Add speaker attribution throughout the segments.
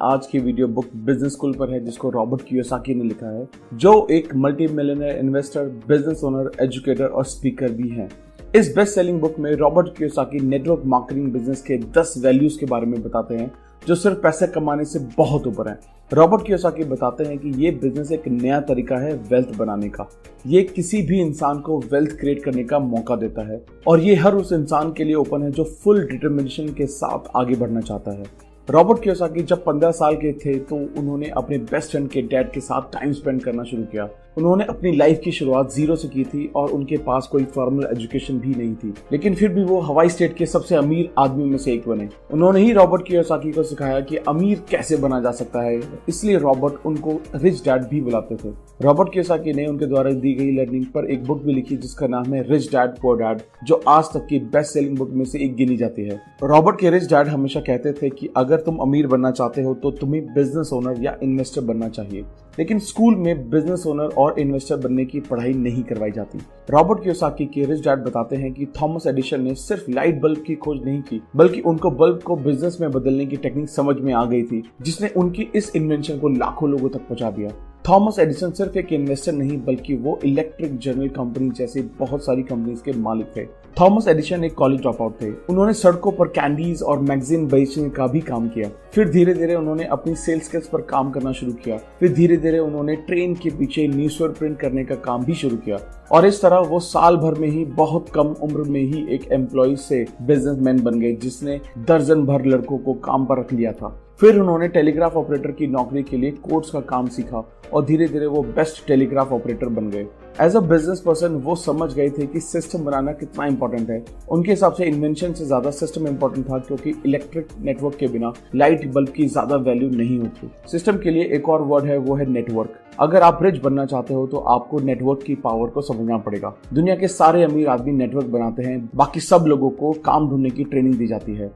Speaker 1: आज की video book business school पर है, जिसको रॉबर्ट कियोसाकी ने लिखा है, जो एक multi millionaire investor, business owner, educator और स्पीकर भी हैं। इस बेस्ट सेलिंग बुक में Robert Kiyosaki network marketing business के 10 वैल्यूज के बारे में बताते हैं, जो सिर्फ पैसे कमाने से बहुत ऊपर हैं। रॉबर्ट कियोसाकी बताते हैं कि ये बिजनेस एक नया तरीका है वेल्थ बनाने का। ये किसी भी इंसान को वेल्थ क्रिएट करने का मौका देता है और ये हर उस इंसान के लिए ओपन है जो फुल डिटर्मिनेशन के साथ आगे बढ़ना चाहता है। रॉबर्ट कियोसाकी जब 15 साल के थे तो उन्होंने अपने बेस्ट फ्रेंड के डैड के साथ टाइम स्पेंड करना शुरू किया। उन्होंने अपनी लाइफ की शुरुआत जीरो से की थी और उनके पास कोई फॉर्मल एजुकेशन भी नहीं थी, लेकिन फिर भी वो हवाई स्टेट के सबसे अमीर आदमी में से एक बने। उन्होंने ही रॉबर्ट कियोसाकी को सिखाया कि अमीर कैसे बना जा सकता है, इसलिए रॉबर्ट उनको रिच डैड भी बुलाते थे। रॉबर्ट कियोसाकी ने उनके द्वारा दी गई लर्निंग पर एक बुक भी लिखी जिसका नाम है रिच डैड पुअर डैड, जो आज तक की बेस्ट सेलिंग बुक में से एक गिनी जाती है। रॉबर्ट के रिच डैड हमेशा कहते थे कि अगर तुम अमीर बनना चाहते हो तो तुम्हें बिजनेस ओनर या इन्वेस्टर बनना चाहिए, लेकिन स्कूल में बिजनेस ओनर और इन्वेस्टर बनने की पढ़ाई नहीं करवाई जाती। रॉबर्ट कियोसाकी के रिच डैड बताते हैं कि थॉमस एडिसन ने सिर्फ लाइट बल्ब की खोज नहीं की, बल्कि उनको बल्ब को बिजनेस में बदलने की टेक्निक समझ में आ गई थी, जिसने उनकी इस इन्वेंशन को लाखों लोगों तक पहुंचा दिया। थॉमस एडिसन सिर्फ एक इन्वेस्टर नहीं, बल्कि वो इलेक्ट्रिक जनरल कंपनी जैसी बहुत सारी कंपनीज के मालिक थे। थॉमस एडिसन एक कॉलेज ड्रॉप आउट थे। उन्होंने सड़कों पर कैंडीज और मैगजीन बेचने का भी काम किया। फिर धीरे धीरे उन्होंने अपनी सेल्स स्किल्स पर काम करना शुरू किया। फिर धीरे धीरे उन्होंने ट्रेन के पीछे न्यूज़पेपर प्रिंट करने का काम भी शुरू किया और इस तरह वो साल भर में ही बहुत कम उम्र में ही एक एम्प्लॉय से बिजनेसमैन बन गए, जिसने दर्जन भर लड़कों को काम पर रख लिया था। फिर उन्होंने टेलीग्राफ ऑपरेटर की नौकरी के लिए कोड्स का काम सीखा और धीरे धीरे वो बेस्ट टेलीग्राफ ऑपरेटर बन गए। एज अ बिजनेस पर्सन वो समझ गए थे कि सिस्टम बनाना कितना इंपॉर्टेंट है। उनके हिसाब से इन्वेंशन से ज्यादा सिस्टम इंपॉर्टेंट था, क्योंकि इलेक्ट्रिक नेटवर्क के बिना लाइट बल्ब की ज्यादा वैल्यू नहीं होती। सिस्टम के लिए एक और वर्ड है, वो है नेटवर्क। अगर आप रिच बनना चाहते हो तो आपको नेटवर्क की पावर को समझना पड़ेगा। दुनिया के सारे अमीर आदमी नेटवर्क बनाते हैं, बाकी सब लोगों को काम ढूंढने की ट्रेनिंग दी जाती है।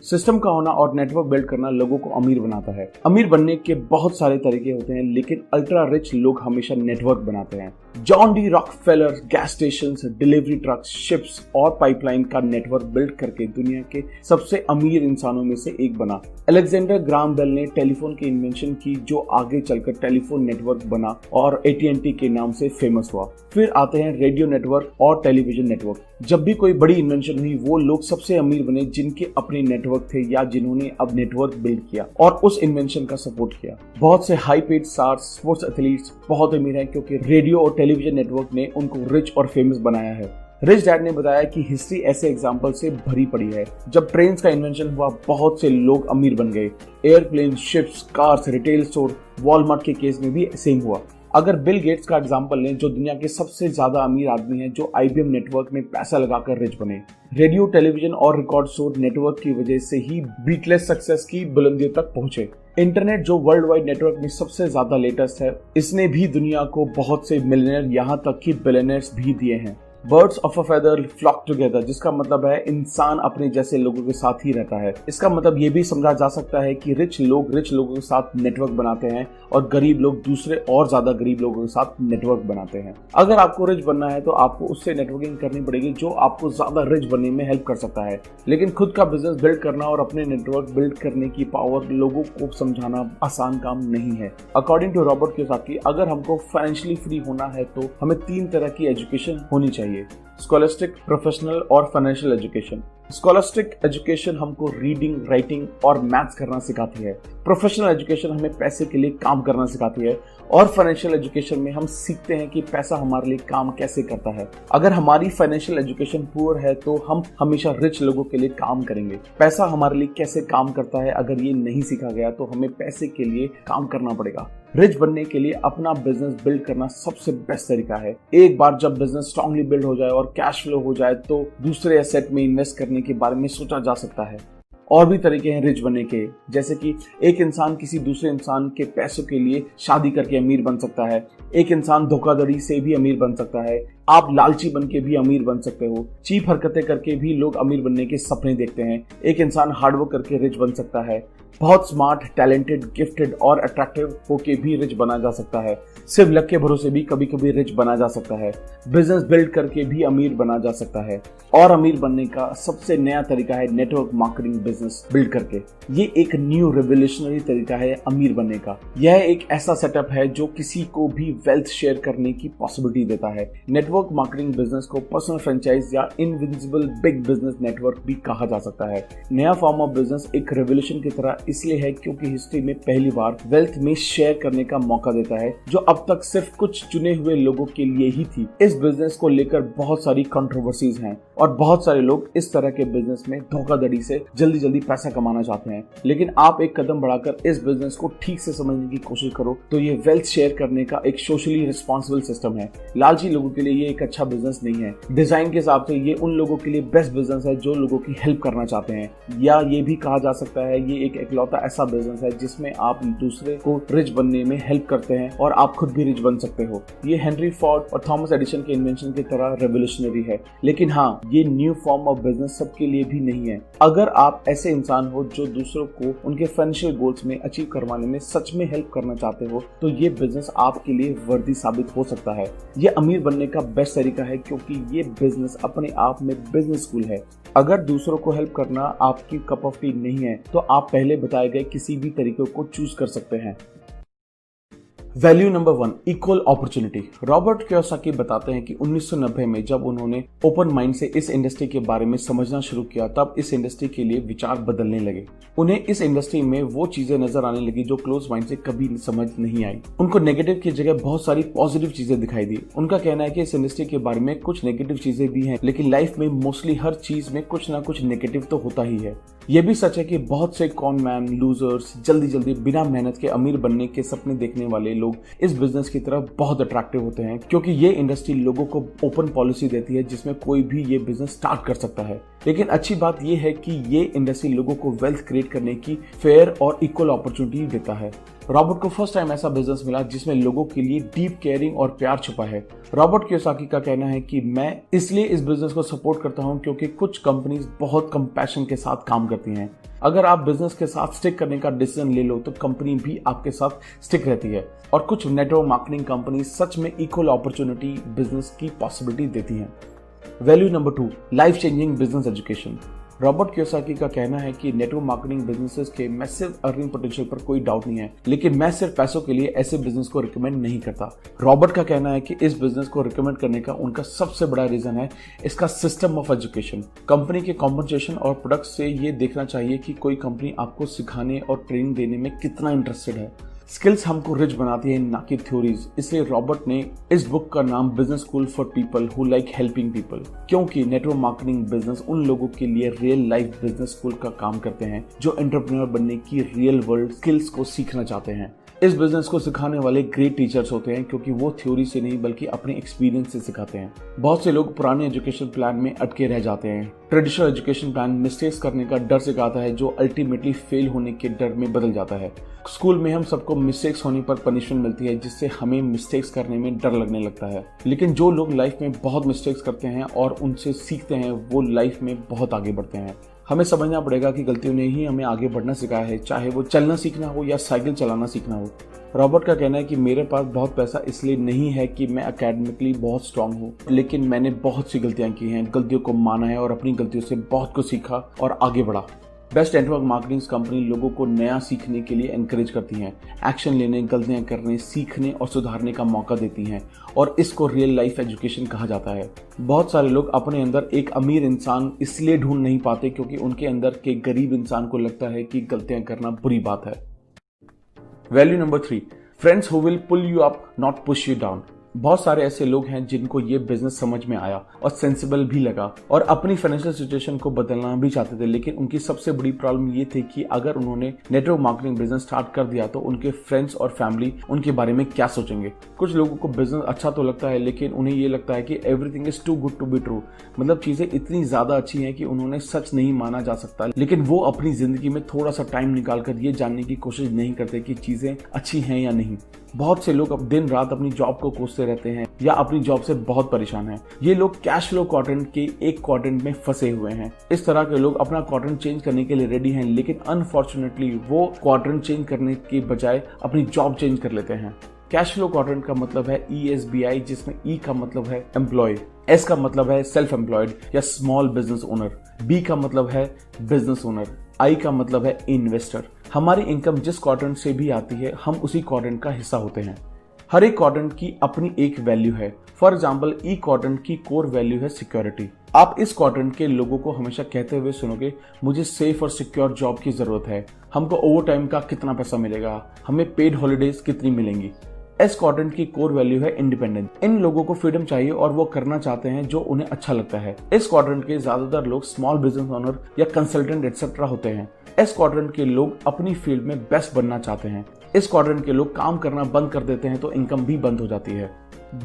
Speaker 1: सिस्टम का होना और नेटवर्क बिल्ड करना लोगों को अमीर बनाता है। अमीर बनने के बहुत सारे तरीके होते हैं, लेकिन अल्ट्रा रिच लोग हमेशा नेटवर्क बनाते हैं। John D Rockefeller gas stations, delivery trucks, ships और पाइपलाइन का नेटवर्क बिल्ड करके दुनिया के सबसे अमीर इंसानों में से एक बना। अलेक्जेंडर ग्राहम बेल ने टेलीफोन की इन्वेंशन की, जो आगे चलकर टेलीफोन नेटवर्क बना और AT&T के नाम से फेमस हुआ। फिर आते हैं रेडियो नेटवर्क और टेलीविजन नेटवर्क। जब भी कोई बड़ी इन्वेंशन हुई, वो लोग सबसे अमीर बने जिनके अपने नेटवर्क थे या जिन्होंने अब नेटवर्क बिल्ड किया और उस इन्वेंशन का सपोर्ट किया। बहुत से high paid stars, sports athletes बहुत अमीर हैं, क्योंकि रेडियो और टेलीविजन नेटवर्क ने उनको रिच और फेमस बनाया है। रिच डैड ने बताया कि हिस्ट्री ऐसे एग्जाम्पल से भरी पड़ी है। जब ट्रेन का इन्वेंशन हुआ, बहुत से लोग अमीर बन गए। Airplane, ships, cars, retail store, Walmart के केस में भी सेम हुआ। अगर बिल गेट्स का एग्जांपल लें, जो दुनिया के सबसे ज्यादा अमीर आदमी हैं, जो IBM नेटवर्क में पैसा लगाकर रिच बने। रेडियो, टेलीविजन और रिकॉर्ड स्टोर नेटवर्क की वजह से ही बीटलेस सक्सेस की बुलंदियों तक पहुंचे। इंटरनेट, जो वर्ल्ड वाइड नेटवर्क में सबसे ज्यादा लेटेस्ट है, इसने भी दुनिया को बहुत से मिलियनर, यहाँ तक कि बिलियनर्स भी दिए हैं। Birds of a feather flock together, जिसका मतलब है इंसान अपने जैसे लोगों के साथ ही रहता है। इसका मतलब ये भी समझा जा सकता है कि रिच लोगों के साथ नेटवर्क बनाते हैं और गरीब लोग दूसरे और ज्यादा गरीब लोगों के साथ नेटवर्क बनाते हैं। अगर आपको रिच बनना है तो आपको उससे नेटवर्किंग करनी पड़ेगी जो आपको ज्यादा रिच बनने में हेल्प कर सकता है, लेकिन खुद का बिजनेस बिल्ड करना और अपने नेटवर्क बिल्ड करने की पावर लोगों को समझाना आसान काम नहीं है। अकॉर्डिंग टू रॉबर्ट कियोसाकी, अगर हमको फाइनेंशियली फ्री होना है तो हमें 3 तरह की एजुकेशन होनी चाहिए: स्कॉलस्टिक, प्रोफेशनल और फाइनेंशियल एजुकेशन। स्कॉलस्टिक एजुकेशन हमको रीडिंग, राइटिंग और मैथ्स करना सिखाती है। प्रोफेशनल एजुकेशन हमें पैसे के लिए काम करना सिखाती है और फाइनेंशियल एजुकेशन में हम सीखते हैं कि पैसा हमारे लिए काम कैसे करता है। अगर हमारी फाइनेंशियल एजुकेशन पुअर है तो हम हमेशा रिच लोगों के लिए काम करेंगे। पैसा हमारे लिए कैसे काम करता है, अगर ये नहीं सीखा गया तो हमें पैसे के लिए काम करना पड़ेगा। रिच बनने के लिए अपना बिजनेस बिल्ड करना सबसे बेस्ट तरीका है। एक बार जब बिजनेस स्ट्रांगली बिल्ड हो जाए और कैश फ्लो हो जाए तो दूसरे एसेट में इन्वेस्ट करने के बारे में सोचा जा सकता है। और भी तरीके हैं रिच बनने के, जैसे कि एक इंसान किसी दूसरे इंसान के पैसों के लिए शादी करके अमीर बन सकता है। एक इंसान धोखाधड़ी से भी अमीर बन सकता है। आप लालची बन के भी अमीर बन सकते हो। चीप हरकतें करके भी लोग अमीर बनने के सपने देखते हैं। एक इंसान हार्डवर्क करके रिच बन सकता है। बहुत स्मार्ट, टैलेंटेड, गिफ्टेड और अट्रैक्टिव होके भी रिच बना जा सकता है। सिर्फ लक के भरोसे भी कभी कभी रिच बना जा सकता है। बिजनेस बिल्ड करके भी अमीर बना जा सकता है और अमीर बनने का सबसे नया तरीका है नेटवर्क मार्केटिंग बिजनेस बिल्ड करके। ये एक न्यू रेवोल्यूशनरी तरीका है अमीर बनने का। यह एक ऐसा सेटअप है जो किसी को भी वेल्थ शेयर करने की पॉसिबिलिटी देता है। नेटवर्क मार्केटिंग बिजनेस को पर्सनल फ्रेंचाइज या इनविजिबल बिग बिजनेस नेटवर्क भी कहा जा सकता है। नया फॉर्म ऑफ बिजनेस एक रेवोल्यूशन की तरह इसलिए है क्योंकि हिस्ट्री में पहली बार वेल्थ में शेयर करने का मौका देता है, जो अब तक सिर्फ कुछ चुने हुए लोगों के लिए ही थी। इस बिजनेस को लेकर बहुत सारी कंट्रोवर्सीज हैं और बहुत सारे लोग इस तरह के बिजनेस में धोखाधड़ी से जल्दी जल्दी पैसा कमाना चाहते हैं, लेकिन आप एक कदम बढ़ाकर इस बिजनेस को ठीक से समझने की कोशिश करो तो ये वेल्थ शेयर करने का एक सोशली रिस्पॉन्सिबल सिस्टम है। लालची लोगों के लिए ये एक अच्छा बिजनेस नहीं है। डिजाइन के हिसाब से ये उन लोगों के लिए बेस्ट बिजनेस है जो लोगों की हेल्प करना चाहते हैं, या ये भी कहा जा सकता है ये एक इकलौता ऐसा बिजनेस है जिसमें आप दूसरे को रिच बनने में हेल्प करते हैं और आप खुद भी रिच बन सकते हो। ये हेनरी फोर्ड और थॉमस एडिसन के इन्वेंशन की तरह रेवोल्यूशनरी है, लेकिन हाँ, ये न्यू फॉर्म ऑफ बिजनेस सबके लिए भी नहीं है। अगर आप ऐसे इंसान हो जो दूसरों को उनके फाइनेंशियल गोल्स में अचीव करवाने में सच में हेल्प करना चाहते हो तो ये बिजनेस आपके लिए वर्दी साबित हो सकता है। ये अमीर बनने का बेस्ट तरीका है क्योंकि ये बिजनेस अपने आप में बिजनेस स्कूल है। अगर दूसरों को हेल्प करना आपकी कप ऑफ टी नहीं है तो आप पहले बताए गए किसी भी तरीके को चूज कर सकते हैं। Value number 1, equal opportunity. Robert Kiyosaki बताते हैं कि 1990 में जब उन्होंने ओपन माइंड से इस इंडस्ट्री के बारे में समझना शुरू किया तब इस इंडस्ट्री के लिए विचार बदलने लगे। उन्हें इस इंडस्ट्री में वो चीजें नजर आने लगी जो क्लोज माइंड से कभी समझ नहीं आई। उनको नेगेटिव की जगह बहुत सारी पॉजिटिव चीजें दिखाई दी। उनका कहना है कि इस इंडस्ट्री के बारे में कुछ नेगेटिव चीजें भी हैं, लेकिन लाइफ में मोस्टली हर चीज में कुछ ना कुछ नेगेटिव तो होता ही है। यह भी सच है कि बहुत से कॉन मैन, लूजर्स, जल्दी जल्दी बिना मेहनत के अमीर बनने के सपने देखने वाले लोग इस बिजनेस की तरफ बहुत अट्रैक्टिव होते हैं क्योंकि ये इंडस्ट्री लोगों को ओपन पॉलिसी देती है जिसमें कोई भी ये बिजनेस स्टार्ट कर सकता है। लेकिन अच्छी बात ये है कि ये इंडस्ट्री लोगों को वेल्थ क्रिएट करने की फेयर और इक्वल अपॉर्चुनिटी देता है। रॉबर्ट को फर्स्ट टाइम ऐसा बिजनेस मिला जिसमें लोगों के लिए डीप केयरिंग और प्यार छुपा है। रॉबर्ट कियोसाकी का कहना है कि मैं इसलिए इस बिजनेस को सपोर्ट करता हूं क्योंकि कुछ कंपनीज बहुत कंपैशन के साथ काम करती हैं। अगर आप बिजनेस के साथ स्टिक करने का डिसीजन ले लो तो कंपनी भी आपके साथ स्टिक रहती है और कुछ नेटवर्क मार्केटिंग कंपनी सच में इक्वल अपॉर्चुनिटी बिजनेस की पॉसिबिलिटी देती हैं। Value number 2, life changing business education. Robert Kiyosaki का कहना है कि नेटवर्क मार्केटिंग बिजनेसेस के मैसिव अर्निंग पोटेंशियल पर कोई डाउट नहीं है, लेकिन मैं सिर्फ पैसों के लिए ऐसे बिजनेस को रिकमेंड नहीं करता। रॉबर्ट का कहना है कि इस बिजनेस को रिकमेंड करने का उनका सबसे बड़ा रीजन है इसका सिस्टम ऑफ एजुकेशन। कंपनी के कॉम्पनसेशन और प्रोडक्ट से ये देखना चाहिए कि कोई कंपनी आपको सिखाने और ट्रेनिंग देने में कितना इंटरेस्टेड है। स्किल्स हमको रिच बनाती है, ना कि थ्योरीज। इसलिए रॉबर्ट ने इस बुक का नाम business school for people who like helping people, क्योंकि नेटवर्क मार्केटिंग बिजनेस उन लोगों के लिए रियल लाइफ बिजनेस स्कूल का काम करते हैं जो एंटरप्रेन्योर बनने की रियल वर्ल्ड स्किल्स को सीखना चाहते हैं। इस बिजनेस को सिखाने वाले ग्रेट टीचर्स होते हैं क्योंकि वो थ्योरी से नहीं बल्कि अपने एक्सपीरियंस से सिखाते हैं। बहुत से लोग पुराने एजुकेशन प्लान में अटके रह जाते हैं। ट्रेडिशनल एजुकेशन प्लान मिस्टेक्स करने का डर सिखाता है जो अल्टीमेटली फेल होने के डर में बदल जाता है। स्कूल में हम सबको मिस्टेक्स होने पर पनिशमेंट मिलती है जिससे हमें मिस्टेक्स करने में डर लगने लगता है, लेकिन जो लोग लाइफ में बहुत मिस्टेक्स करते हैं और उनसे सीखते हैं वो लाइफ में बहुत आगे बढ़ते हैं। हमें समझना पड़ेगा कि गलतियों ने ही हमें आगे बढ़ना सिखाया है, चाहे वो चलना सीखना हो या साइकिल चलाना सीखना हो। रॉबर्ट का कहना है कि मेरे पास बहुत पैसा इसलिए नहीं है कि मैं एकेडमिकली बहुत स्ट्रांग हूँ, लेकिन मैंने बहुत सी गलतियां की हैं, गलतियों को माना है और अपनी गलतियों से बहुत कुछ सीखा और आगे बढ़ा। बेस्ट नेटवर्क मार्केटिंग कंपनी लोगों को नया सीखने के लिए एनकरेज करती हैं, एक्शन लेने, गलतियां करने, सीखने और सुधारने का मौका देती हैं और इसको रियल लाइफ एजुकेशन कहा जाता है। बहुत सारे लोग अपने अंदर एक अमीर इंसान इसलिए ढूंढ नहीं पाते क्योंकि उनके अंदर के गरीब इंसान को लगता है कि गलतियां करना बुरी बात है। Value number 3, friends who will pull you up not push you down. बहुत सारे ऐसे लोग हैं जिनको ये बिजनेस समझ में आया और सेंसिबल भी लगा और अपनी फाइनेंशियल सिचुएशन को बदलना भी चाहते थे, लेकिन उनकी सबसे बड़ी प्रॉब्लम ये थी कि अगर उन्होंने नेटवर्क मार्केटिंग बिजनेस स्टार्ट कर दिया तो उनके फ्रेंड्स और फैमिली उनके बारे में क्या सोचेंगे। कुछ लोगों को बिजनेस अच्छा तो लगता है लेकिन उन्हें ये लगता है कि everything is too good to be true, मतलब चीजें इतनी ज्यादा अच्छी हैं कि उन्होंने सच नहीं माना जा सकता, लेकिन वो अपनी जिंदगी में थोड़ा सा टाइम निकालकर ये जानने की कोशिश नहीं करते कि चीजें अच्छी हैं या नहीं। बहुत से लोग अब दिन रात अपनी जॉब को कोसते रहते हैं या अपनी जॉब से बहुत परेशान हैं। ये लोग कैश फ्लो क्वाड्रेंट के एक क्वाड्रेंट में फंसे हुए हैं। इस तरह के लोग अपना क्वाड्रेंट चेंज करने के लिए रेडी हैं, लेकिन अनफॉर्चुनेटली वो क्वाड्रेंट चेंज करने के बजाय अपनी जॉब चेंज कर लेते हैं। कैश फ्लो क्वाड्रेंट का मतलब है ESBI, जिसमें E का मतलब है एम्प्लॉय, S का मतलब है सेल्फ एम्प्लॉयड या स्मॉल बिजनेस ओनर, B का मतलब है बिजनेस ओनर, I का मतलब है इन्वेस्टर। हमारी इनकम जिस क्वाड्रेंट से भी आती है हम उसी क्वाड्रेंट का हिस्सा होते हैं। हर एक क्वाड्रेंट की अपनी एक वैल्यू है। फॉर एग्जाम्पल E क्वाड्रेंट की कोर वैल्यू है सिक्योरिटी। आप इस क्वाड्रेंट के लोगों को हमेशा कहते हुए सुनोगे, मुझे सेफ और सिक्योर जॉब की जरूरत है, हमको ओवर टाइम का कितना पैसा मिलेगा, हमें पेड हॉलीडेज कितनी मिलेंगी। S क्वाड्रेंट की कोर वैल्यू है इंडिपेंडेंस। इन लोगों को फ्रीडम चाहिए और वो करना चाहते हैं जो उन्हें अच्छा लगता है। इस क्वाड्रेंट के ज्यादातर लोग स्मॉल बिजनेस ओनर या कंसल्टेंट एक्सेट्रा होते हैं। S क्वाड्रेंट के लोग अपनी फील्ड में बेस्ट बनना चाहते हैं। इस क्वाड्रेंट के लोग काम करना बंद कर देते हैं तो इनकम भी बंद हो जाती है।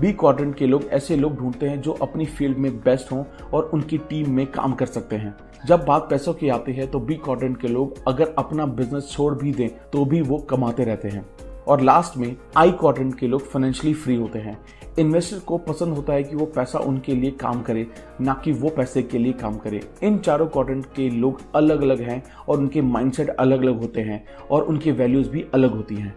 Speaker 1: B क्वाड्रेंट के लोग ऐसे लोग ढूंढते हैं जो अपनी फील्ड में बेस्ट हों और उनकी टीम में काम कर सकते हैं। जब बात पैसों की आती है तो B क्वाड्रेंट के लोग अगर अपना बिजनेस छोड़ भी दें तो भी वो कमाते रहते हैं। और लास्ट में I क्वाड्रेंट के लोग फाइनेंशियली फ्री होते हैं। इन्वेस्टर को पसंद होता है कि वो पैसा उनके लिए काम करे, ना कि वो पैसे के लिए काम करे। इन चारों क्वाड्रेंट के लोग अलग अलग हैं और उनके माइंडसेट अलग अलग होते हैं और उनकी वैल्यूज भी अलग होती हैं।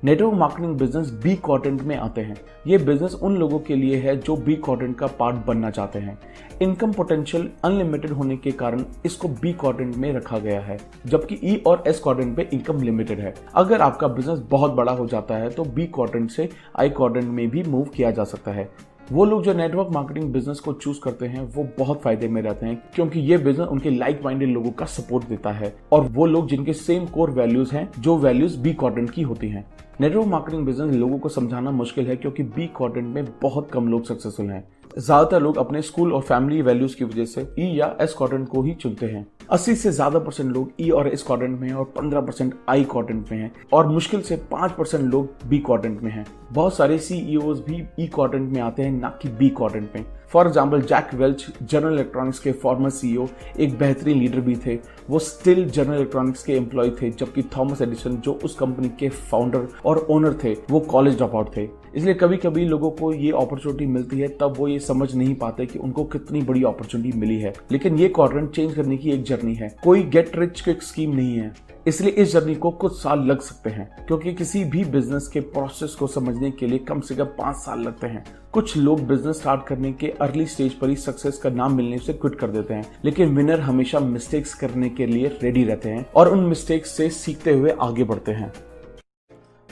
Speaker 1: Network marketing business B quadrant में आते हैं। ये बिजनेस उन लोगों के लिए है जो B क्वाड्रेंट का पार्ट बनना चाहते हैं। इनकम पोटेंशियल अनलिमिटेड होने के कारण इसको B क्वाड्रेंट में रखा गया है, जबकि E और S क्वाड्रेंट पे इनकम लिमिटेड है। अगर आपका बिजनेस बहुत बड़ा हो जाता है तो B क्वाड्रेंट से I क्वाड्रेंट में भी मूव किया जा सकता है। वो लोग जो नेटवर्क मार्केटिंग बिजनेस को चूज करते हैं वो बहुत फायदे में रहते हैं, क्योंकि ये बिजनेस उनके लाइक माइंडेड लोगों का सपोर्ट देता है और वो लोग जिनके सेम कोर वैल्यूज हैं जो वैल्यूज B क्वाड्रेंट की होती हैं। नेटवर्क मार्केटिंग बिजनेस लोगों को समझाना मुश्किल है क्योंकि B क्वाड्रेंट में बहुत कम लोग सक्सेसफुल हैं। ज्यादातर लोग अपने स्कूल और फैमिली वैल्यूज की वजह से E या S क्वाड्रेंट को ही चुनते हैं। 80 से ज्यादा % लोग E और S क्वाड्रेंट में हैं और 15% I क्वाड्रेंट में हैं और मुश्किल से 5% लोग B क्वाड्रेंट में हैं। बहुत सारे CEOs भी E क्वाड्रेंट में आते हैं, ना कि B क्वाड्रेंट में। For example Jack Welch General Electronics के फॉर्मर CEO एक बेहतरीन लीडर भी थे। वो स्टिल जनरल इलेक्ट्रॉनिक्स के एम्प्लॉय थे, जबकि थॉमस एडिसन जो उस कंपनी के फाउंडर और ओनर थे वो कॉलेज ड्रॉप आउट थे। इसलिए कभी कभी लोगों को ये अपॉर्चुनिटी मिलती है तब वो ये समझ नहीं पाते कि उनको कितनी बड़ी अपॉर्चुनिटी मिली है। लेकिन ये क्वाड्रेंट चेंज करने की एक जर्नी है, कोई गेट रिच क्विक स्कीम नहीं है। इसलिए इस जर्नी को कुछ साल लग सकते हैं, क्योंकि किसी भी बिजनेस के प्रोसेस को समझने के लिए कम से कम 5 साल लगते हैं। कुछ लोग बिजनेस स्टार्ट करने के अर्ली स्टेज पर ही सक्सेस का नाम मिलने से क्विट कर देते हैं, लेकिन विनर हमेशा मिस्टेक्स करने के लिए रेडी रहते हैं और उन मिस्टेक्स से सीखते हुए आगे बढ़ते हैं।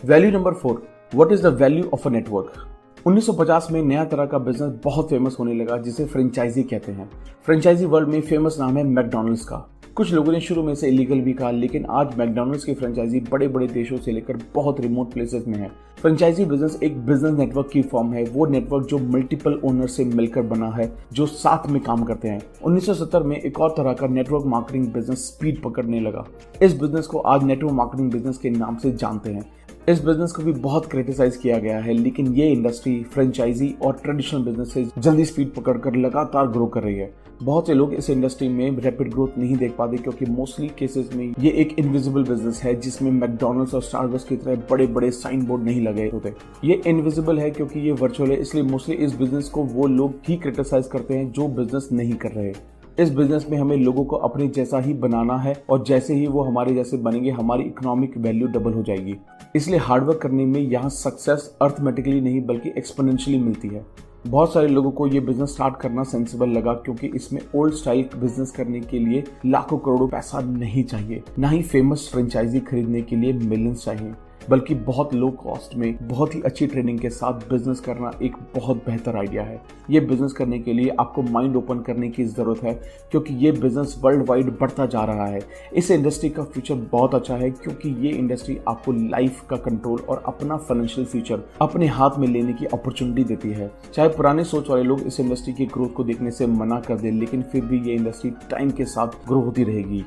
Speaker 1: Value number 4, what is the value of a network. 1950 में नया तरह का बिजनेस बहुत फेमस होने लगा जिसे फ्रेंचाइजी कहते हैं। फ्रेंचाइजी वर्ल्ड में फेमस नाम है मैकडॉनल्ड्स का। कुछ लोगों ने शुरू में से इलीगल भी कहा, लेकिन आज मैकडॉनल्ड्स की फ्रेंचाइजी बड़े बड़े देशों से लेकर बहुत रिमोट प्लेसेस में है। फ्रेंचाइजी बिजनेस एक बिजनेस नेटवर्क की फॉर्म है, वो नेटवर्क जो मल्टीपल ओनर से मिलकर बना है, जो साथ में काम करते हैं। 1970 में एक और तरह का नेटवर्क मार्केटिंग बिजनेस स्पीड पकड़ने लगा। इस बिजनेस को आज नेटवर्क मार्केटिंग बिजनेस के नाम से जानते हैं। इस बिजनेस को भी बहुत क्रिटिसाइज किया गया है, लेकिन ये इंडस्ट्री फ्रेंचाइजी और ट्रेडिशनल बिजनेस से जल्दी स्पीड पकड़कर लगातार ग्रो कर रही है। बहुत से लोग इस इंडस्ट्री में रैपिड ग्रोथ नहीं देख पाते क्योंकि मोस्टली केसेस में ये एक इनविजिबल बिजनेस है जिसमें मैकडॉनल्ड्स और स्टारबक्स की तरह बड़े बड़े साइन बोर्ड नहीं लगे होते। ये इनविजिबल है क्योंकि ये वर्चुअल है, इसलिए मोस्टली इस बिजनेस को वो लोग ही क्रिटिसाइज करते हैं जो बिजनेस नहीं कर रहे। इस बिजनेस में हमें लोगों को अपने जैसा ही बनाना है और जैसे ही वो हमारे जैसे बनेंगे हमारी इकोनॉमिक वैल्यू डबल हो जाएगी। इसलिए हार्डवर्क करने में यहाँ सक्सेस अर्थमेटिकली नहीं बल्कि एक्सपोनेंशियली मिलती है। बहुत सारे लोगों को ये बिजनेस स्टार्ट करना सेंसिबल लगा क्योंकि इसमें ओल्ड स्टाइल बिजनेस करने के लिए लाखों करोड़ों पैसा नहीं चाहिए, ना ही फेमस फ्रेंचाइजी खरीदने के लिए मिलियंस चाहिए, बल्कि बहुत लो कॉस्ट में बहुत ही अच्छी ट्रेनिंग के साथ बिजनेस करना एक बहुत बेहतर आइडिया है। ये बिजनेस करने के लिए आपको माइंड ओपन करने की जरूरत है क्योंकि ये बिजनेस वर्ल्ड वाइड बढ़ता जा रहा है। इस इंडस्ट्री का फ्यूचर बहुत अच्छा है क्योंकि ये इंडस्ट्री आपको लाइफ का कंट्रोल और अपना फाइनेंशियल फ्यूचर अपने हाथ में लेने की अपॉर्चुनिटी देती है। चाहे पुराने सोच वाले लोग इस इंडस्ट्री की ग्रोथ को देखने से मना कर दें, लेकिन फिर भी ये इंडस्ट्री टाइम के साथ ग्रो होती रहेगी।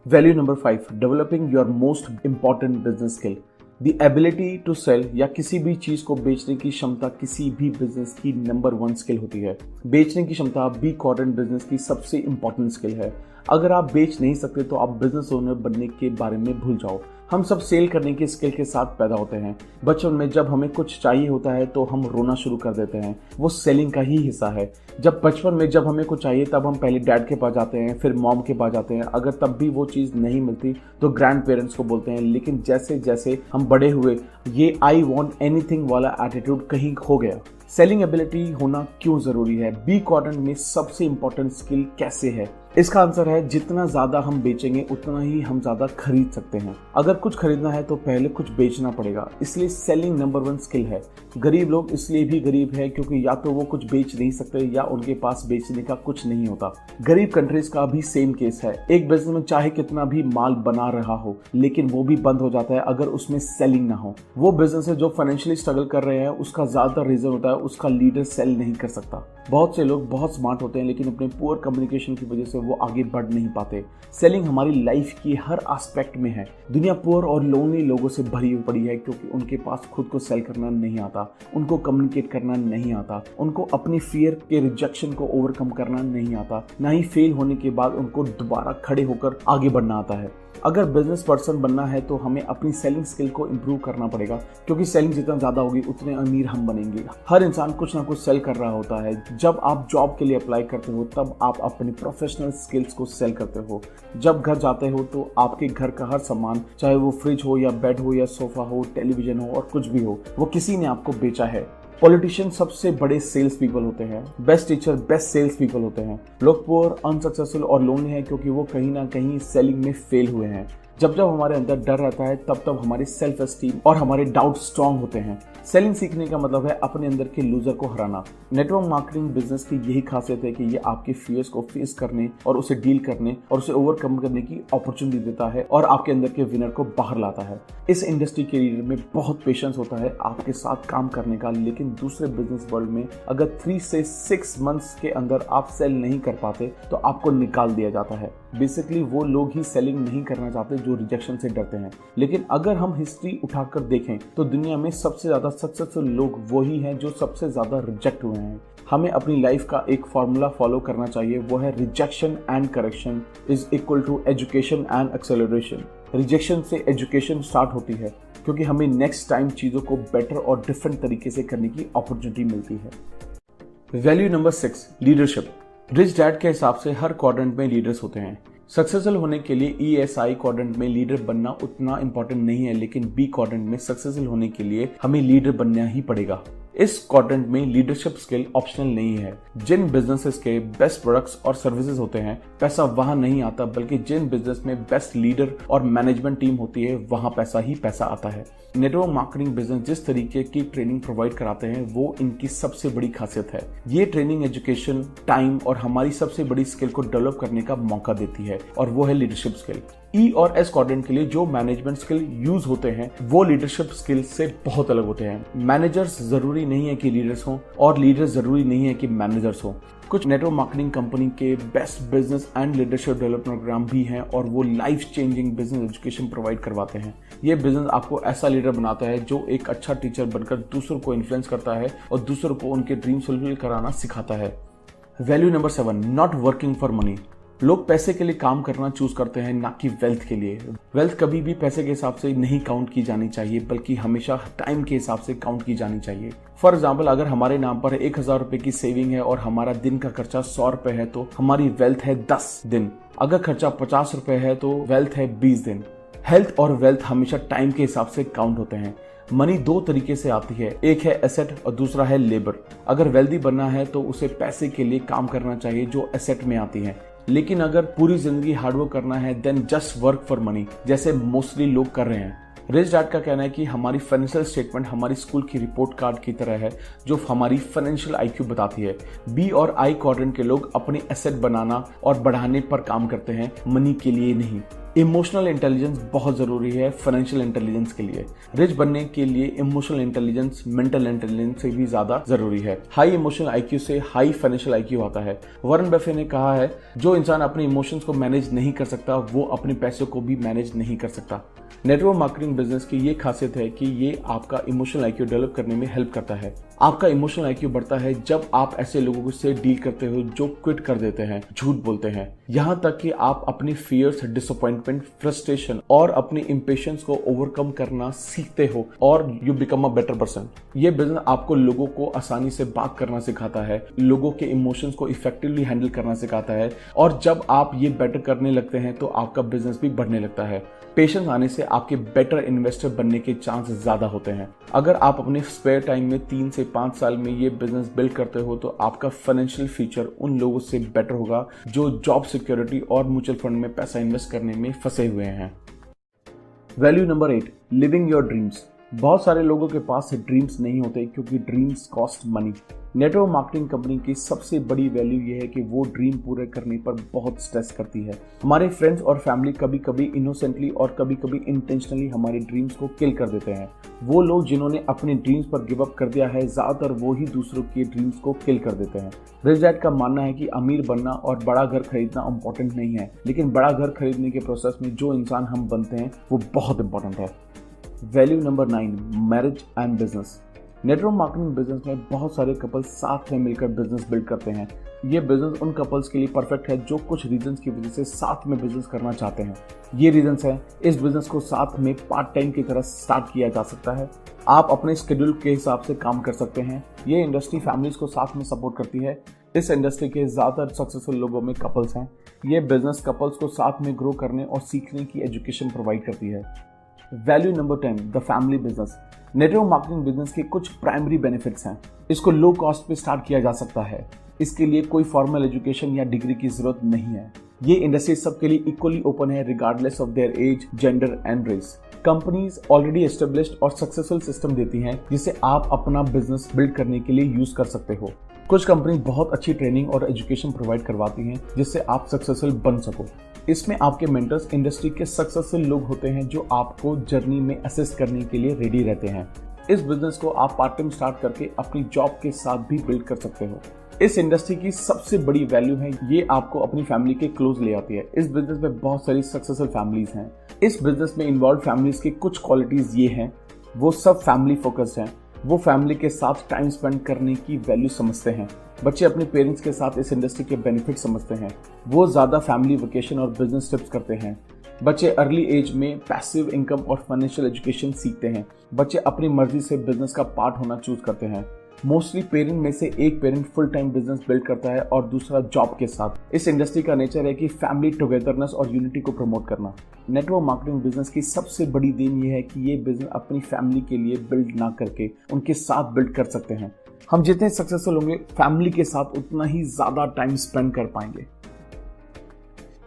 Speaker 1: Value number 5, developing your most important business skill. The ability to sell या किसी भी चीज को बेचने की क्षमता किसी भी बिजनेस की नंबर 1 स्किल होती है। बेचने की क्षमता बी क्वाड्रेंट बिजनेस की सबसे इंपॉर्टेंट स्किल है। अगर आप बेच नहीं सकते तो आप बिजनेस ओनर बनने के बारे में भूल जाओ। हम सब सेल करने की स्किल के साथ पैदा होते हैं। बचपन में जब हमें कुछ चाहिए होता है तो हम रोना शुरू कर देते हैं, वो सेलिंग का ही हिस्सा है। जब बचपन में जब हमें कुछ चाहिए तब हम पहले डैड के पास जाते हैं, फिर मॉम के पास जाते हैं। अगर तब भी वो चीज़ नहीं मिलती तो ग्रैंड पेरेंट्स को बोलते हैं। लेकिन जैसे जैसे हम बड़े हुए ये आई वॉन्ट एनीथिंग वाला एटीट्यूड कहीं खो गया। सेलिंग एबिलिटी होना क्यों जरूरी है? बी क्वाड्रेंट में सबसे इंपॉर्टेंट स्किल कैसे है? इसका आंसर है जितना ज्यादा हम बेचेंगे उतना ही हम ज्यादा खरीद सकते हैं। अगर कुछ खरीदना है तो पहले कुछ बेचना पड़ेगा, इसलिए सेलिंग नंबर 1 स्किल है। गरीब लोग इसलिए भी गरीब है क्योंकि या तो वो कुछ बेच नहीं सकते या उनके पास बेचने का कुछ नहीं होता। गरीब कंट्रीज का भी सेम केस है। एक बिजनेस में चाहे कितना भी माल बना रहा हो लेकिन वो भी बंद हो जाता है अगर उसमें सेलिंग ना हो। वो बिजनेस है जो फाइनेंशियली स्ट्रगल कर रहे हैं उसका ज्यादा रीजन होता है उसका लीडर सेल नहीं कर सकता। बहुत से लोग बहुत स्मार्ट होते हैं लेकिन अपने पुअर कम्युनिकेशन की वजह से वो आगे बढ़ नहीं पाते। सेलिंग हमारी लाइफ की हर एस्पेक्ट में है। दुनिया पुअर और लोनली लोगों से भरी पड़ी है क्योंकि उनके पास खुद को सेल करना नहीं आता, उनको कम्युनिकेट करना नहीं आता, उनको अपनी फियर के रिजेक्शन को ओवरकम करना नहीं आता, ना ही फेल होने के बाद उनको दोबारा खड़े होकर आगे बढ़ना आता है। अगर बिजनेस पर्सन बनना है तो हमें अपनी सेलिंग स्किल को इम्प्रूव करना पड़ेगा क्योंकि सेलिंग जितना ज्यादा होगी उतने अमीर हम बनेंगे। हर इंसान कुछ ना कुछ सेल कर रहा होता है। जब आप जॉब के लिए अप्लाई करते हो तब आप अपने प्रोफेशनल स्किल्स को सेल करते हो। जब घर जाते हो तो आपके घर का हर सामान, चाहे वो फ्रिज हो या बेड हो या सोफा हो, टेलीविजन हो और कुछ भी हो, वो किसी ने आपको बेचा है। पॉलिटिशियन सबसे बड़े सेल्स पीपल होते हैं। Best teacher best sales people होते हैं। लोग पुअर, अनसक्सेसफुल और लोनली हैं क्योंकि वो कहीं ना कहीं सेलिंग में फेल हुए हैं। जब जब हमारे अंदर डर रहता है तब तब हमारे सेल्फ एस्टीम और हमारे डाउट स्ट्रांग होते हैं। सेलिंग सीखने का मतलब है अपने अंदर के लूजर को हराना। नेटवर्क मार्केटिंग बिजनेस की यही खासियत है कि ये आपके फियर्स को फेस करने और उसे डील करने और उसे ओवरकम करने की अपॉर्चुनिटी देता है और आपके अंदर के विनर को बाहर लाता है। इस इंडस्ट्री के लीडर में बहुत पेशेंस होता है आपके साथ काम करने का, लेकिन दूसरे बिजनेस वर्ल्ड में अगर 3 से 6 मंथ्स के अंदर आप सेल नहीं कर पाते तो आपको निकाल दिया जाता है। बेसिकली वो लोग ही सेलिंग नहीं करना चाहते जो रिजेक्शन से डरते हैं। लेकिन अगर हम हिस्ट्री उठाकर देखें तो दुनिया में सबसे ज्यादा सक्सेसफुल लोग वही हैं जो सबसे ज्यादा रिजेक्ट हुए हैं। हमें अपनी लाइफ का एक फॉर्मूला फॉलो करना चाहिए, वो है rejection and correction is equal to education and acceleration. Rejection से एजुकेशन स्टार्ट होती है क्योंकि हमें नेक्स्ट टाइम चीजों को बेटर और डिफरेंट तरीके से करने की अपॉर्चुनिटी मिलती है। Value number 6, leadership. Rich dad के हिसाब से हर क्वाड्रेंट में लीडर्स होते हैं। सक्सेसफुल होने के लिए ESI क्वाड्रेंट में लीडर बनना उतना इंपॉर्टेंट नहीं है, लेकिन बी क्वाड्रेंट में सक्सेसफुल होने के लिए हमें लीडर बनना ही पड़ेगा। इस क्वाड्रेंट में लीडरशिप स्किल ऑप्शनल नहीं है। जिन बिजनेसेस के बेस्ट प्रोडक्ट्स और सर्विसेज होते हैं पैसा वहां नहीं आता, बल्कि जिन बिजनेस में बेस्ट लीडर और मैनेजमेंट टीम होती है वहां पैसा ही पैसा आता है। नेटवर्क मार्केटिंग बिजनेस जिस तरीके की ट्रेनिंग प्रोवाइड कराते हैं वो इनकी सबसे बड़ी खासियत है। ये ट्रेनिंग एजुकेशन, टाइम और हमारी सबसे बड़ी स्किल को डेवलप करने का मौका देती है और वो है लीडरशिप स्किल। E और S क्वाड्रेंट के लिए जो मैनेजमेंट स्किल यूज होते हैं वो लीडरशिप स्किल से बहुत अलग होते हैं। मैनेजर्स जरूरी नहीं है कि लीडर्स हों और लीडर्स जरूरी नहीं है कि मैनेजर्स हों। कुछ नेटवर्क मार्केटिंग कंपनी के best business and leadership development program भी हैं और वो life changing business education provide करवाते हैं। ये बिजनेस आपको ऐसा लीडर बनाता है जो एक अच्छा टीचर बनकर दूसरों को इन्फ्लुएंस करता है और दूसरों को उनके ड्रीम फुलफिल कराना सिखाता है। Value number 7, not working for money. लोग पैसे के लिए काम करना चूज करते हैं, ना कि वेल्थ के लिए। वेल्थ कभी भी पैसे के हिसाब से नहीं काउंट की जानी चाहिए, बल्कि हमेशा टाइम के हिसाब से काउंट की जानी चाहिए। फॉर एग्जाम्पल, अगर हमारे नाम पर 1000 रुपए की सेविंग है और हमारा दिन का खर्चा 100 रुपए है तो हमारी वेल्थ है 10 दिन। अगर खर्चा 50 रुपए है तो वेल्थ है 20 दिन। हेल्थ और वेल्थ हमेशा टाइम के हिसाब से काउंट होते हैं। मनी 2 तरीके से आती है, एक है एसेट और दूसरा है लेबर। अगर वेल्दी बनना है तो उसे पैसे के लिए काम करना चाहिए जो एसेट में आती है, लेकिन अगर पूरी जिंदगी हार्डवर्क करना है then just work for money, जैसे मोस्टली लोग कर रहे हैं। रिच डैड का कहना है कि हमारी फाइनेंशियल स्टेटमेंट हमारी स्कूल की रिपोर्ट कार्ड की तरह है जो हमारी फाइनेंशियल IQ बताती है। बी और I क्वाड्रेंट के लोग अपने एसेट बनाना और बढ़ाने पर काम करते हैं, मनी के लिए नहीं। इमोशनल इंटेलिजेंस बहुत जरूरी है फाइनेंशियल इंटेलिजेंस के लिए। रिच बनने के लिए इमोशनल इंटेलिजेंस मेंटल इंटेलिजेंस से भी ज्यादा जरूरी है। हाई इमोशनल IQ से हाई फाइनेंशियल IQ आता है। वॉरेन बफे ने कहा है, जो इंसान अपने इमोशंस को मैनेज नहीं कर सकता वो अपने पैसों को भी मैनेज नहीं कर सकता। नेटवर्क मार्केटिंग बिजनेस की ये खासियत है कि ये आपका इमोशनल IQ डेवलप करने में हेल्प करता है। आपका इमोशनल आईक्यू बढ़ता है जब आप ऐसे लोगों से डील करते हो जो क्विट कर देते हैं, झूठ बोलते हैं, यहां तक कि आप अपनी फियर्स, डिसअपॉइंटमेंट, फ्रस्ट्रेशन और अपनी इंपेशंस को ओवरकम करना सीखते हो और you become a better person. ये बिजनेस आपको लोगों को आसानी से बात करना सिखाता है, लोगों के इमोशंस को इफेक्टिवली हैंडल करना सिखाता है, और जब आप ये बेटर करने लगते हैं तो आपका बिजनेस भी बढ़ने लगता है। पेशेंस आने से आपके बेटर इन्वेस्टर बनने के चांस ज्यादा होते हैं। अगर आप अपने स्पेयर टाइम में 3 से 5 साल में ये बिजनेस बिल्ड करते हो तो आपका फाइनेंशियल फ्यूचर उन लोगों से बेटर होगा जो जॉब सिक्योरिटी और म्यूचुअल फंड में पैसा इन्वेस्ट करने में फंसे हुए हैं। Value number 8, living your dreams. बहुत सारे लोगों के पास ड्रीम्स नहीं होते क्योंकि dreams cost money. Network marketing company की सबसे बड़ी वैल्यू यह है कि वो ड्रीम पूरे करने पर बहुत स्ट्रेस करती है। हमारे फ्रेंड्स और फैमिली कभी कभी इनोसेंटली और कभी कभी इंटेंशनली हमारे ड्रीम्स को किल कर देते हैं। वो लोग जिन्होंने अपने ड्रीम्स पर गिव अप कर दिया है, ज्यादातर वो ही दूसरों के ड्रीम्स को किल कर देते हैं। रिच डैड का मानना है कि अमीर बनना और बड़ा घर खरीदना इंपॉर्टेंट नहीं है, लेकिन बड़ा घर खरीदने के प्रोसेस में जो इंसान हम बनते हैं वो बहुत इंपॉर्टेंट है। Value number 9, marriage and business. Network marketing business में बहुत सारे कपल्स साथ में मिलकर बिजनेस बिल्ड करते हैं। ये बिजनेस उन कपल्स के लिए परफेक्ट है जो कुछ रीजंस की वजह से साथ में बिजनेस करना चाहते हैं। ये रीजंस हैं, इस बिजनेस को साथ में पार्ट टाइम की तरह स्टार्ट किया जा सकता है। आप अपने शेड्यूल के हिसाब से काम कर सकते हैं। ये इंडस्ट्री फैमिलीज को साथ में सपोर्ट करती है। इस इंडस्ट्री के ज्यादातर सक्सेसफुल लोगों में कपल्स हैं। ये बिजनेस कपल्स को साथ में ग्रो करने और सीखने की एजुकेशन प्रोवाइड करती है। Value number 10, the family business. Network marketing business के कुछ प्राइमरी बेनिफिट्स हैं। इसको लो कॉस्ट पे स्टार्ट किया जा सकता है। इसके लिए कोई फॉर्मल एजुकेशन या डिग्री की जरूरत नहीं है। ये इंडस्ट्री सबके लिए इक्वली ओपन है regardless of their age, gender and race. Companies already established और सक्सेसफुल सिस्टम देती हैं जिसे आप अपना बिजनेस बिल्ड करने के लिए यूज कर सकते हो। कुछ कंपनी बहुत अच्छी ट्रेनिंग और एजुकेशन प्रोवाइड करवाती हैं जिससे आप सक्सेसफुल बन सको। इसमें आपके मेंटर्स इंडस्ट्री के सक्सेसफुल लोग होते हैं जो आपको जर्नी में असिस्ट करने के लिए रेडी रहते हैं। इस बिजनेस को आप पार्ट टाइम स्टार्ट करके अपनी जॉब के साथ भी बिल्ड कर सकते हो। इस इंडस्ट्री की सबसे बड़ी वैल्यू है ये आपको अपनी फैमिली के क्लोज ले आती है। इस बिजनेस में बहुत सारी सक्सेसफुल फैमिलीज हैं। इस बिजनेस में इन्वॉल्व फैमिलीज की कुछ क्वालिटीज ये हैं, वो सब फैमिली फोकस्ड हैं। वो फैमिली के साथ टाइम स्पेंड करने की वैल्यू समझते हैं। बच्चे अपने पेरेंट्स के साथ इस इंडस्ट्री के बेनिफिट समझते हैं। वो ज्यादा फैमिली वेकेशन और बिजनेस ट्रिप्स करते हैं। बच्चे अर्ली एज में पैसिव इनकम और फाइनेंशियल एजुकेशन सीखते हैं। बच्चे अपनी मर्जी से बिजनेस का पार्ट होना चूज करते हैं। मोस्टली पेरेंट में से एक parent full time business build करता है और दूसरा जॉब के साथ। इस इंडस्ट्री का नेचर है कि फैमिली टुगेदरनेस और यूनिटी को प्रमोट करना। नेटवर्क मार्केटिंग बिजनेस की सबसे बड़ी देन ये है कि ये बिजनेस अपनी फैमिली के लिए बिल्ड ना करके उनके साथ बिल्ड कर सकते हैं। हम जितने सक्सेसफुल होंगे फैमिली के साथ उतना ही ज्यादा टाइम स्पेंड कर पाएंगे।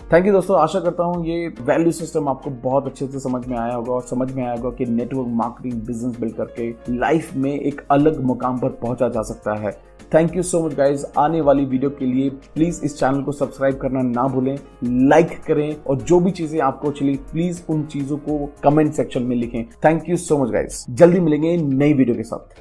Speaker 1: थैंक यू दोस्तों, आशा करता हूँ ये वैल्यू सिस्टम आपको बहुत अच्छे से समझ में आया होगा और समझ में आया होगा कि नेटवर्क मार्केटिंग बिजनेस बिल्ड करके लाइफ में एक अलग मुकाम पर पहुंचा जा सकता है। Thank you so much guys. आने वाली वीडियो के लिए प्लीज इस चैनल को सब्सक्राइब करना ना भूलें, लाइक करें और जो भी चीजें आपको चली प्लीज उन चीजों को कमेंट सेक्शन में लिखें। Thank you so much guys. जल्दी मिलेंगे नई वीडियो के साथ।